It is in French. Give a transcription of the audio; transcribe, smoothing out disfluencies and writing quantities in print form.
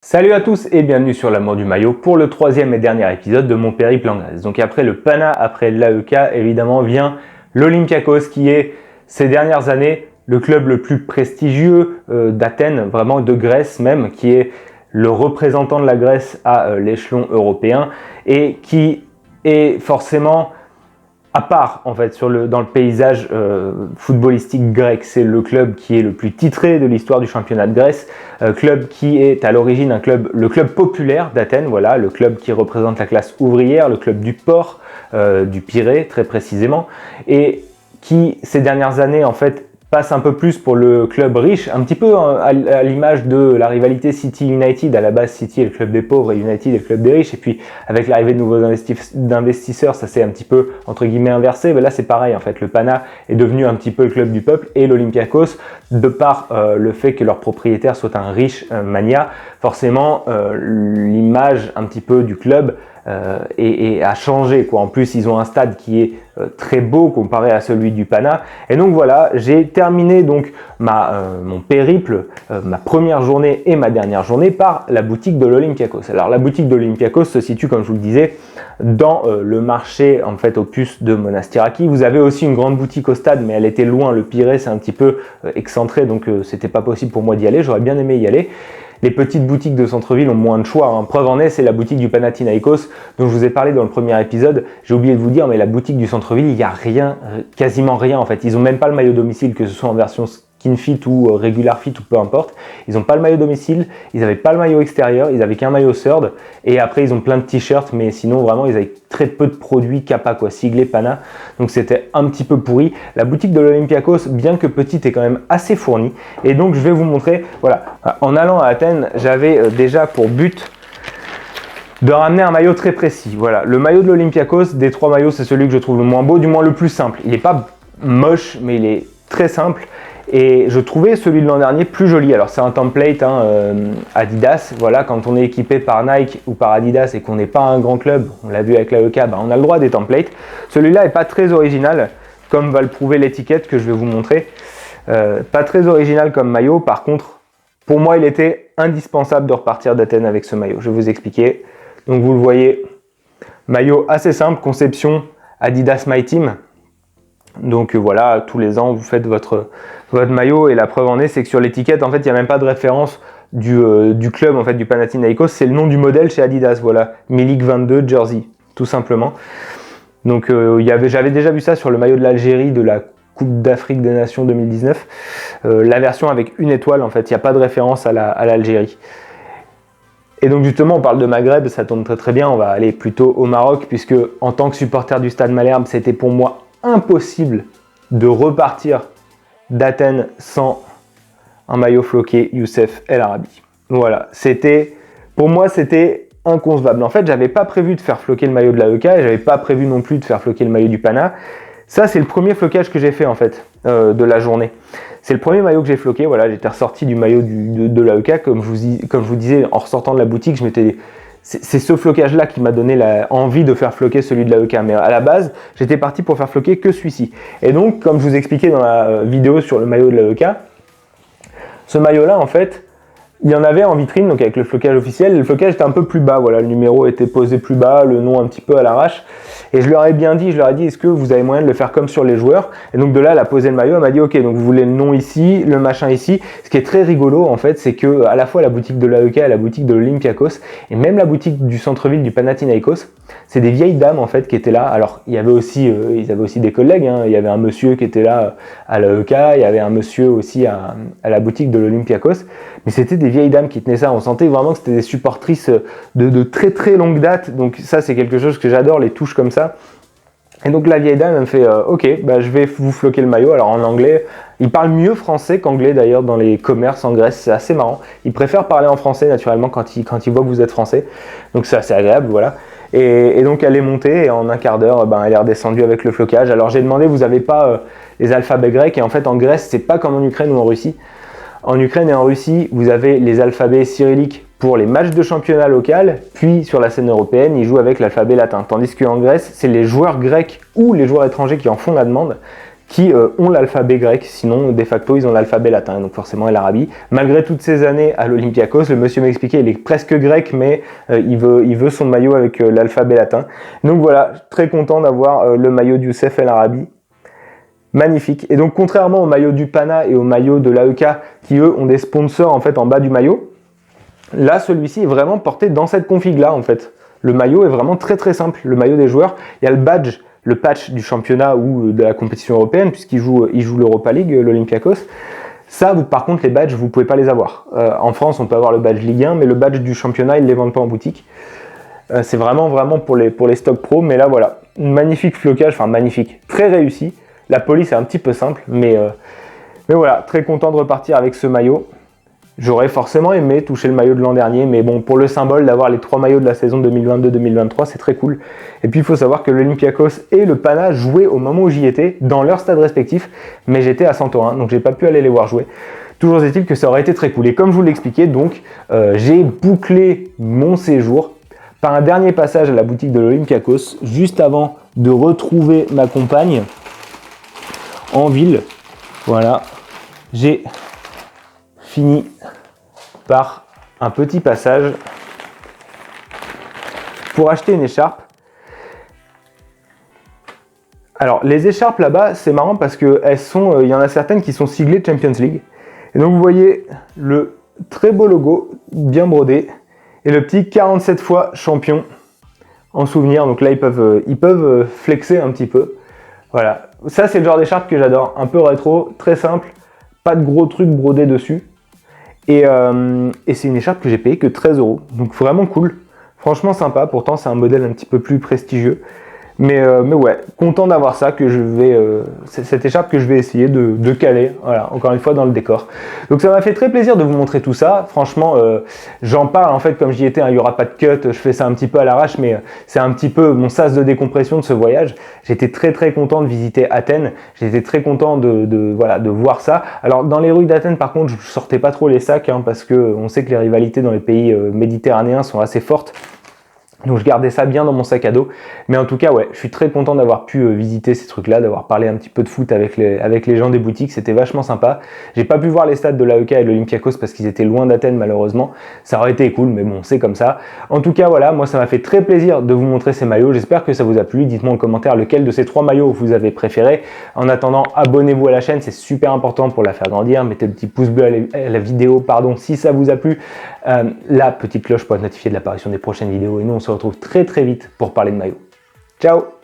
Salut à tous et bienvenue sur l'amour du maillot pour le troisième et dernier épisode de mon périple en Grèce. Donc après le Pana, après l'AEK, évidemment vient l'Olympiakos qui est ces dernières années le club le plus prestigieux d'Athènes, vraiment de Grèce même, qui est le représentant de la Grèce à l'échelon européen et qui est forcément à part en fait dans le paysage footballistique grec. C'est le club qui est le plus titré de l'histoire du championnat de Grèce, club qui est à l'origine le club populaire d'Athènes, voilà, le club qui représente la classe ouvrière, le club du port, du Pirée très précisément, et qui ces dernières années en fait passe un peu plus pour le club riche, un petit peu à l'image de la rivalité City-United. À la base, City est le club des pauvres et United est le club des riches. Et puis, avec l'arrivée de nouveaux investisseurs, ça s'est un petit peu, entre guillemets, inversé. Mais là, c'est pareil, en fait. Le Pana est devenu un petit peu le club du peuple et l'Olympiakos, de par le fait que leur propriétaire soit un riche mania, forcément, l'image un petit peu du club et a changé, quoi. En plus, ils ont un stade qui est très beau comparé à celui du Pana. Et donc voilà, j'ai terminé donc mon périple, ma première journée et ma dernière journée par la boutique de l'Olympiakos. Alors la boutique de l'Olympiakos se situe, comme je vous le disais, dans le marché en fait opus de Monastiraki. Vous avez aussi une grande boutique au stade, mais elle était loin. Le Pirée, c'est un petit peu excentré, donc c'était pas possible pour moi d'y aller. J'aurais bien aimé y aller. Les petites boutiques de centre-ville ont moins de choix, hein. Preuve en est, c'est la boutique du Panathinaikos dont je vous ai parlé dans le premier épisode. J'ai oublié de vous dire, mais la boutique du centre-ville, il n'y a rien, quasiment rien en fait. Ils n'ont même pas le maillot domicile, que ce soit en version skin fit ou regular fit ou peu importe. Ils n'ont pas le maillot domicile, ils n'avaient pas le maillot extérieur, ils n'avaient qu'un maillot third. Et après, ils ont plein de t-shirts, mais sinon vraiment, ils avaient très peu de produits Kappa, quoi, siglés Pana. Donc c'était un petit peu pourri. La boutique de l'Olympiakos, bien que petite, est quand même assez fournie. Et donc je vais vous montrer, voilà, en allant à Athènes, j'avais déjà pour but de ramener un maillot très précis. Voilà, le maillot de l'Olympiakos, des trois maillots, c'est celui que je trouve le moins beau, du moins le plus simple. Il n'est pas moche, mais il est très simple. Et je trouvais celui de l'an dernier plus joli. Alors c'est un template Adidas. Voilà, quand on est équipé par Nike ou par Adidas et qu'on n'est pas un grand club, on l'a vu avec l'AEK, on a le droit des templates. Celui-là n'est pas très original, comme va le prouver l'étiquette que je vais vous montrer. Pas très original comme maillot. Par contre, pour moi, il était indispensable de repartir d'Athènes avec ce maillot. Je vais vous expliquer. Donc vous le voyez, maillot assez simple, conception Adidas My Team. Donc voilà, tous les ans vous faites votre maillot et la preuve en est, c'est que sur l'étiquette en fait il n'y a même pas de référence du club en fait du Panathinaikos, c'est le nom du modèle chez Adidas, voilà, Milik 22 Jersey, tout simplement. Donc j'avais déjà vu ça sur le maillot de l'Algérie de la Coupe d'Afrique des Nations 2019, la version avec une étoile en fait, il n'y a pas de référence à l'Algérie. Et donc justement on parle de Maghreb, ça tombe très très bien, on va aller plutôt au Maroc puisque en tant que supporter du Stade Malherbe, c'était pour moi impossible de repartir d'Athènes sans un maillot floqué Youssef El Arabi. Voilà, pour moi c'était inconcevable. En fait, j'avais pas prévu de faire floquer le maillot de l'AEK et j'avais pas prévu non plus de faire floquer le maillot du Pana. Ça, c'est le premier flocage que j'ai fait en fait de la journée. C'est le premier maillot que j'ai floqué. Voilà, j'étais ressorti du maillot de l'AEK comme je vous disais en ressortant de la boutique, c'est ce flocage-là qui m'a donné envie de faire floquer celui de l'AEK. Mais à la base, j'étais parti pour faire floquer que celui-ci. Et donc, comme je vous expliquais dans la vidéo sur le maillot de l'AEK, ce maillot-là, en fait, il y en avait en vitrine, donc avec le flocage officiel. Le flocage était un peu plus bas, voilà, le numéro était posé plus bas, le nom un petit peu à l'arrache. Et je leur ai dit, est-ce que vous avez moyen de le faire comme sur les joueurs? Et donc de là, elle a posé le maillot, elle m'a dit, ok, donc vous voulez le nom ici, le machin ici. Ce qui est très rigolo, en fait, c'est que à la fois la boutique de l'AEK et la boutique de l'Olympiakos, et même la boutique du centre-ville du Panathinaikos, c'est des vieilles dames, en fait, qui étaient là. Alors, il y avait aussi, ils avaient aussi des collègues, hein. Il y avait un monsieur qui était là à l'AEK, il y avait un monsieur aussi à la boutique de l'Olympiakos. Mais c'était des vieilles dames qui tenaient ça. On sentait vraiment que c'était des supportrices de très très longue date. Donc ça, c'est quelque chose que j'adore, les touches comme ça. Et donc la vieille dame, elle me fait ok, je vais vous floquer le maillot. Alors en anglais, il parle mieux français qu'anglais d'ailleurs dans les commerces en Grèce. C'est assez marrant. Il préfère parler en français naturellement quand il voit que vous êtes français. Donc c'est assez agréable, voilà. Et donc elle est montée et en un quart d'heure, elle est redescendue avec le flocage. Alors j'ai demandé, vous n'avez pas les alphabets grecs? Et en fait en Grèce, c'est pas comme en Ukraine ou en Russie. En Ukraine et en Russie, vous avez les alphabets cyrilliques pour les matchs de championnat local, puis sur la scène européenne, ils jouent avec l'alphabet latin. Tandis qu'en Grèce, c'est les joueurs grecs ou les joueurs étrangers qui en font la demande qui ont l'alphabet grec, sinon de facto ils ont l'alphabet latin, donc forcément et l'Arabie. Malgré toutes ces années à l'Olympiakos, le monsieur m'expliquait, il est presque grec, mais il veut son maillot avec l'alphabet latin. Donc voilà, très content d'avoir le maillot du Youssef El Arabi. Magnifique. Et donc contrairement au maillot du Pana et au maillot de l'AEK, qui eux ont des sponsors en fait en bas du maillot, là celui-ci est vraiment porté dans cette config là en fait. Le maillot est vraiment très très simple, le maillot des joueurs. Il y a le badge, le patch du championnat ou de la compétition européenne, puisqu'il joue l'Europa League, l'Olympiakos. Ça, par contre, les badges, vous ne pouvez pas les avoir. En France, on peut avoir le badge Ligue 1, mais le badge du championnat, ils ne les vendent pas en boutique. C'est vraiment pour les stocks pro, mais là, voilà. Magnifique flocage, enfin magnifique, très réussi. La police est un petit peu simple, mais voilà, très content de repartir avec ce maillot. J'aurais forcément aimé toucher le maillot de l'an dernier, mais bon, pour le symbole d'avoir les 3 maillots de la saison 2022-2023, c'est très cool. Et puis il faut savoir que l'Olympiakos et le Pana jouaient au moment où j'y étais, dans leur stade respectif, mais j'étais à Santorin, donc j'ai pas pu aller les voir jouer. Toujours est-il que ça aurait été très cool. Et comme je vous l'expliquais, donc, j'ai bouclé mon séjour par un dernier passage à la boutique de l'Olympiakos, juste avant de retrouver ma compagne en ville. Voilà, j'ai fini par un petit passage pour acheter une écharpe. Alors les écharpes là-bas, c'est marrant parce que il y en a certaines qui sont siglées Champions League. Et donc vous voyez le très beau logo, bien brodé, et le petit 47 fois champion en souvenir. Donc là ils peuvent flexer un petit peu. Voilà, ça c'est le genre d'écharpe que j'adore, un peu rétro, très simple, pas de gros trucs brodés dessus. Et c'est une écharpe que j'ai payée que 13 €. Donc vraiment cool. Franchement sympa. Pourtant c'est un modèle un petit peu plus prestigieux. Mais ouais, content d'avoir ça, cette écharpe que je vais essayer de caler, voilà, encore une fois dans le décor. Donc ça m'a fait très plaisir de vous montrer tout ça. Franchement, j'en parle en fait comme j'y étais, hein, il n'y aura pas de cut, je fais ça un petit peu à l'arrache, mais c'est un petit peu mon sas de décompression de ce voyage. J'étais très très content de visiter Athènes, j'étais très content de voir ça. Alors dans les rues d'Athènes par contre, je sortais pas trop les sacs, hein, parce que on sait que les rivalités dans les pays méditerranéens sont assez fortes. Donc je gardais ça bien dans mon sac à dos. Mais en tout cas, ouais, je suis très content d'avoir pu visiter ces trucs-là, d'avoir parlé un petit peu de foot avec les gens des boutiques. C'était vachement sympa. J'ai pas pu voir les stades de l'AEK et de l'Olympiakos parce qu'ils étaient loin d'Athènes malheureusement. Ça aurait été cool, mais bon, c'est comme ça. En tout cas, voilà, moi ça m'a fait très plaisir de vous montrer ces maillots. J'espère que ça vous a plu. Dites-moi en commentaire lequel de ces 3 maillots vous avez préféré. En attendant, abonnez-vous à la chaîne, c'est super important pour la faire grandir. Mettez le petit pouce bleu à la vidéo, si ça vous a plu. La petite cloche pour être notifié de l'apparition des prochaines vidéos. Et nous, on se retrouve très très vite pour parler de maillot. Ciao!